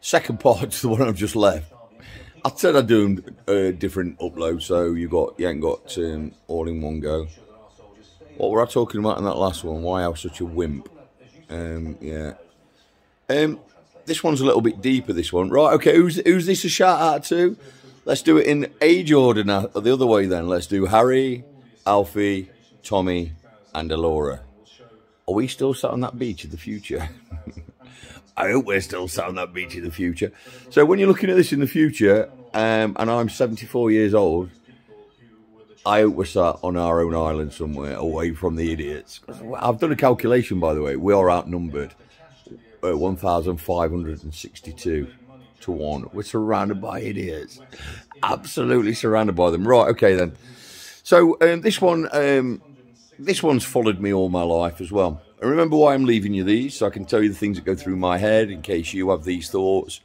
Second part to the one I've just left. I said I'd do different uploads, so you ain't got all in one go. What were I talking about in that last one? Why I was such a wimp? Yeah. This one's a little bit deeper. This one, right? Okay. Who's this a shout out to? Let's do it in age order now. The other way then. Let's do Harry, Alfie, Tommy, and Alora. Are we still sat on that beach in the future? I hope we're still sat on that beach in the future. So when you're looking at this in the future, and I'm 74 years old, I hope we're sat on our own island somewhere, away from the idiots. I've done a calculation, by the way. We are outnumbered. 1,562 to 1. We're surrounded by idiots. Absolutely surrounded by them. Right, okay then. So this one's followed me all my life as well. And remember why I'm leaving you these, so I can tell you the things that go through my head in case you have these thoughts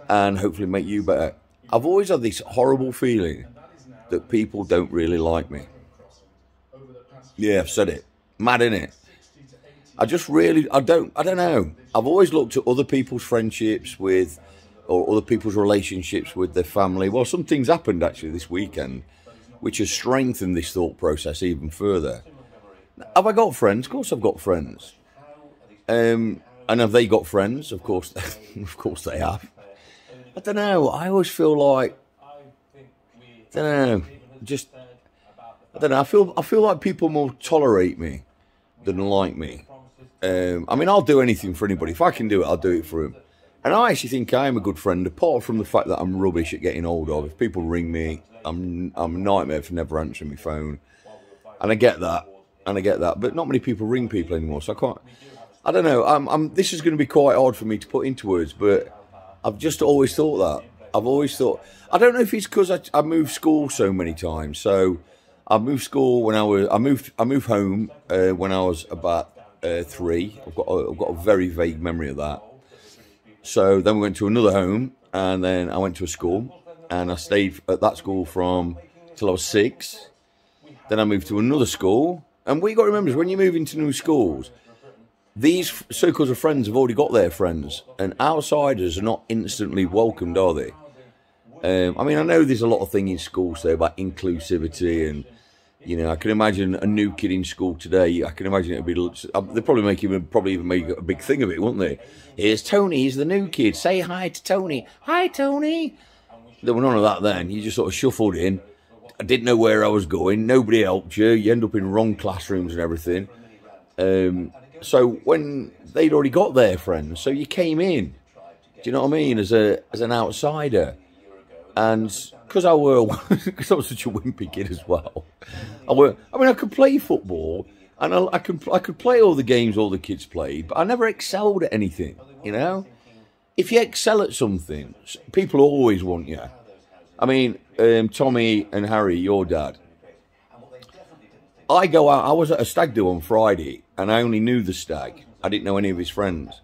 and hopefully make you better. I've always had this horrible feeling that people don't really like me. Yeah, I've said it. Mad, innit? I don't know. I've always looked at other people's friendships with, or other people's relationships with their family. Well, some things happened actually this weekend, which has strengthened this thought process even further. Have I got friends? Of course I've got friends. And have they got friends? Of course, of course they have. I don't know. I always feel like, I don't know. I feel like people more tolerate me than like me. I mean, I'll do anything for anybody. If I can do it, I'll do it for them. And I actually think I am a good friend, apart from the fact that I'm rubbish at getting hold of. If people ring me, I'm a nightmare for never answering my phone. And I get that. But not many people ring people anymore, so I can't. I don't know. This is going to be quite hard for me to put into words, but I've just always thought that. I've always thought. I don't know if it's because I moved school so many times. So I moved school when I moved home when I was about 3. I've got a very vague memory of that. So then we went to another home, and then I went to a school, and I stayed at that school till I was 6. Then I moved to another school. And what you got to remember is when you move into new schools, these circles of friends have already got their friends, and outsiders are not instantly welcomed, are they? I mean, I know there's a lot of things in schools say about inclusivity, and you know, I can imagine a new kid in school today. I can imagine it'd be. They'd probably even make a big thing of it, wouldn't they? Here's Tony. He's the new kid. Say hi to Tony. Hi, Tony. There were none of that then. You just sort of shuffled in. I didn't know where I was going. Nobody helped you. You end up in wrong classrooms and everything. So when they'd already got their friends, so you came in. Do you know what I mean? As an outsider, and because I was such a wimpy kid as well. I could play football, and I could play all the games all the kids played, but I never excelled at anything. You know, if you excel at something, people always want you. I mean, Tommy and Harry, your dad. I go out. I was at a stag do on Friday, and I only knew the stag. I didn't know any of his friends,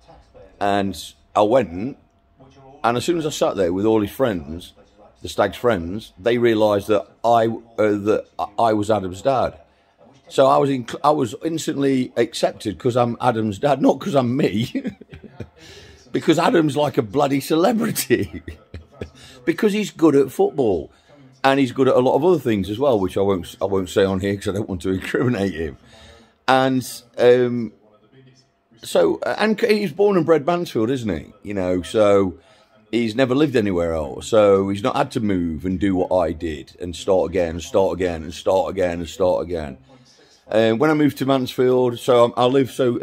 and I went. And as soon as I sat there with all his friends, the stag's friends, they realised that I was Adam's dad. So I was instantly accepted because I'm Adam's dad, not because I'm me, because Adam's like a bloody celebrity. Because he's good at football, and he's good at a lot of other things as well, which I won't say on here because I don't want to incriminate him. And and he's born and bred Mansfield, isn't he? You know, so he's never lived anywhere else, so he's not had to move and do what I did and start again and start again and start again and start again. When I moved to Mansfield, I moved to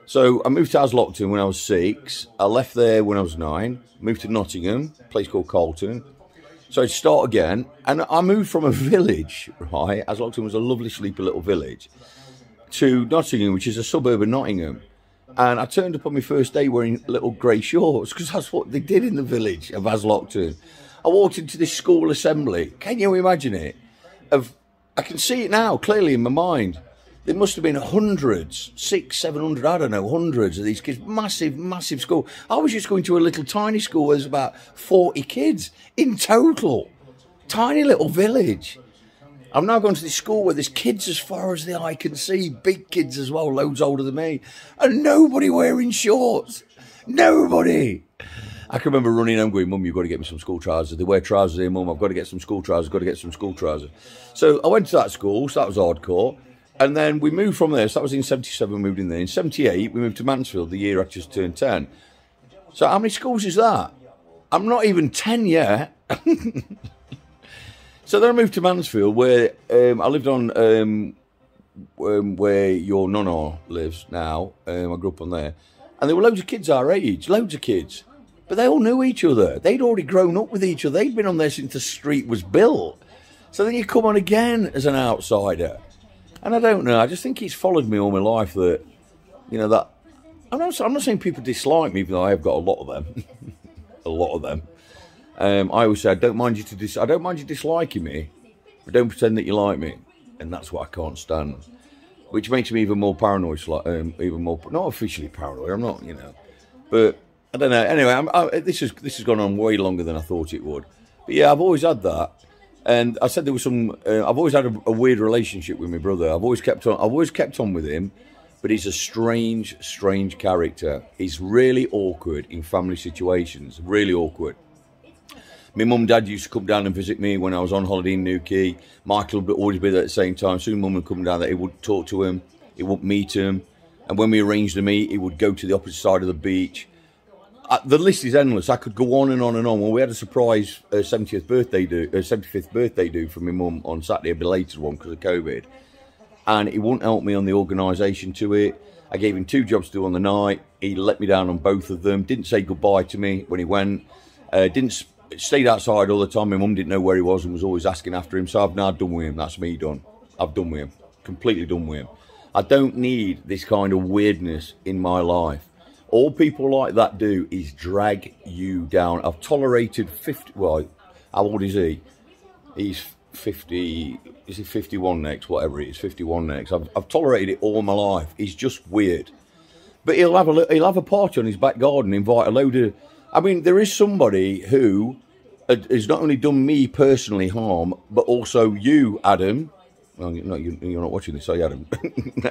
Aslockton when I was 6. I left there when I was 9. Moved to Nottingham, a place called Colton. So I'd start again. And I moved from a village, right? Aslockton was a lovely, sleepy little village, to Nottingham, which is a suburb of Nottingham. And I turned up on my first day wearing little grey shorts, because that's what they did in the village of Aslockton. I walked into this school assembly. Can you imagine it? I can see it now, clearly in my mind. There must have been hundreds, 600, 700, I don't know, hundreds of these kids. Massive, massive school. I was just going to a little tiny school where there's about 40 kids in total. Tiny little village. I'm now going to this school where there's kids as far as the eye can see, big kids as well, loads older than me, and nobody wearing shorts. Nobody. I can remember running home going, Mum, you've got to get me some school trousers. They wear trousers here, Mum. I've got to get some school trousers. Got to get some school trousers. So I went to that school. So that was hardcore. And then we moved from there. So that was in 77, we moved in there. In 78, we moved to Mansfield the year I just turned 10. So how many schools is that? I'm not even 10 yet. So then I moved to Mansfield, where I lived on where your nonna lives now. I grew up on there. And there were loads of kids our age, loads of kids. But they all knew each other. They'd already grown up with each other. They'd been on there since the street was built. So then you come on again as an outsider. And I don't know, I just think it's followed me all my life that, you know, that... I'm not saying people dislike me, even though I have got a lot of them. A lot of them. I always say, I don't mind you disliking me, but don't pretend that you like me. And that's what I can't stand. Which makes me even more paranoid, even more... Not officially paranoid, I'm not, you know. But... I don't know. Anyway, this has gone on way longer than I thought it would. But yeah, I've always had that, and I said there was some. I've always had a weird relationship with my brother. I've always kept on with him, but he's a strange character. He's really awkward in family situations. Really awkward. My mum and dad used to come down and visit me when I was on holiday in Newquay. Michael would always be there at the same time. Soon mum would come down there. He would talk to him. He would meet him, and when we arranged to meet, he would go to the opposite side of the beach. The list is endless. I could go on and on and on. Well, we had a surprise 75th birthday do for my mum on Saturday, a belated one because of COVID. And he wouldn't help me on the organisation to it. I gave him 2 jobs to do on the night. He let me down on both of them. Didn't say goodbye to me when he went. Stayed outside all the time. My mum didn't know where he was and was always asking after him. So I've now done with him. That's me done. I've done with him. Completely done with him. I don't need this kind of weirdness in my life. All people like that do is drag you down. I've tolerated 50... Well, how old is he? He's 50... Is he 51 next? Whatever he is, 51 next. I've tolerated it all my life. He's just weird. But he'll have a party on his back garden, invite a load of... I mean, there is somebody who has not only done me personally harm, but also you, Adam... Well, no, you're not watching this, are you, Adam?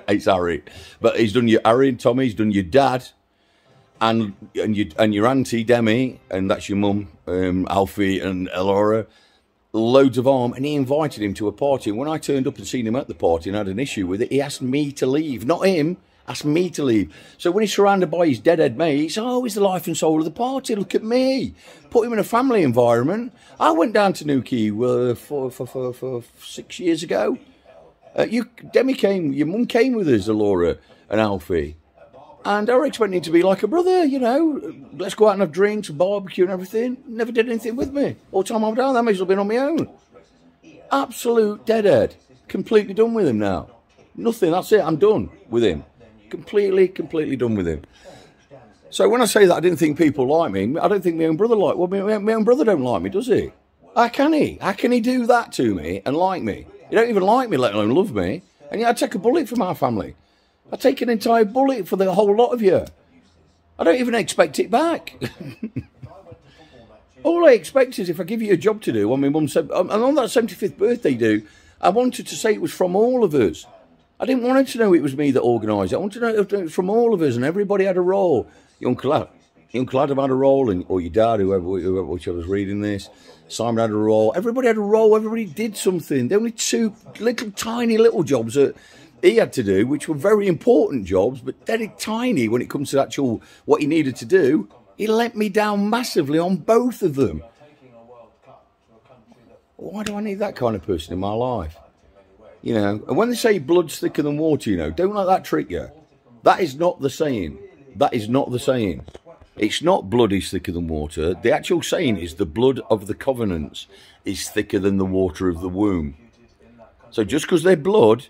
It's Harry. But he's done your Harry and Tommy. He's done your dad... And your auntie Demi, and that's your mum, Alfie and Elora, loads of harm, and he invited him to a party. And when I turned up and seen him at the party and had an issue with it, he asked me to leave, not him, asked me to leave. So when he's surrounded by his deadhead mates, oh, he's the life and soul of the party, look at me. Put him in a family environment. I went down to Newquay for 6 years ago. Demi came, your mum came with us, Elora and Alfie. And I was expecting to be like a brother, you know. Let's go out and have drinks, barbecue and everything. Never did anything with me. All the time I'm down, that may as well have been on my own. Absolute deadhead. Completely done with him now. Nothing, that's it, I'm done with him. Completely done with him. So when I say that I didn't think people like me, I don't think my own brother liked me. Well, my own brother don't like me, does he? How can he? How can he do that to me and like me? He don't even like me, let alone love me. And yet I'd take a bullet for my family. I'd take an entire bullet for the whole lot of you. I don't even expect it back. All I expect is if I give you a job to do, on my mum said, and on that 75th birthday do, I wanted to say it was from all of us. I didn't want her to know it was me that organised it. I wanted to know it was from all of us, and everybody had a role. Your Uncle Adam had a role, or your dad, whichever was reading this. Simon had a role. Everybody had a role. Everybody did something. There were only 2 tiny little jobs that he had to do, which were very important jobs, but very tiny when it comes to actual what he needed to do. He let me down massively on both of them. Why do I need that kind of person in my life? You know, and when they say blood's thicker than water, you know, don't let that trick you. That is not the saying. That is not the saying. It's not blood is thicker than water. The actual saying is the blood of the covenants is thicker than the water of the womb. So just because they're blood,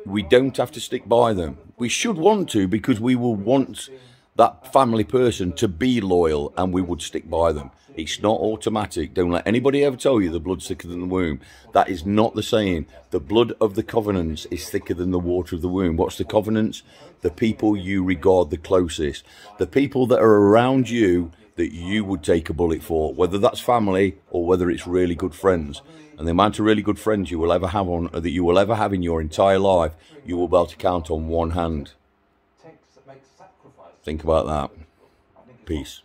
we don't have to stick by them. We should want to, because we will want that family person to be loyal, and we would stick by them. It's not automatic. Don't let anybody ever tell you the blood's thicker than the womb. That is not the saying. The blood of the covenants is thicker than the water of the womb. What's the covenants? The people you regard the closest. The people that are around you that you would take a bullet for, whether that's family or whether it's really good friends. And the amount of really good friends you will ever have in your entire life, you will be able to count on one hand. Think about that. Peace.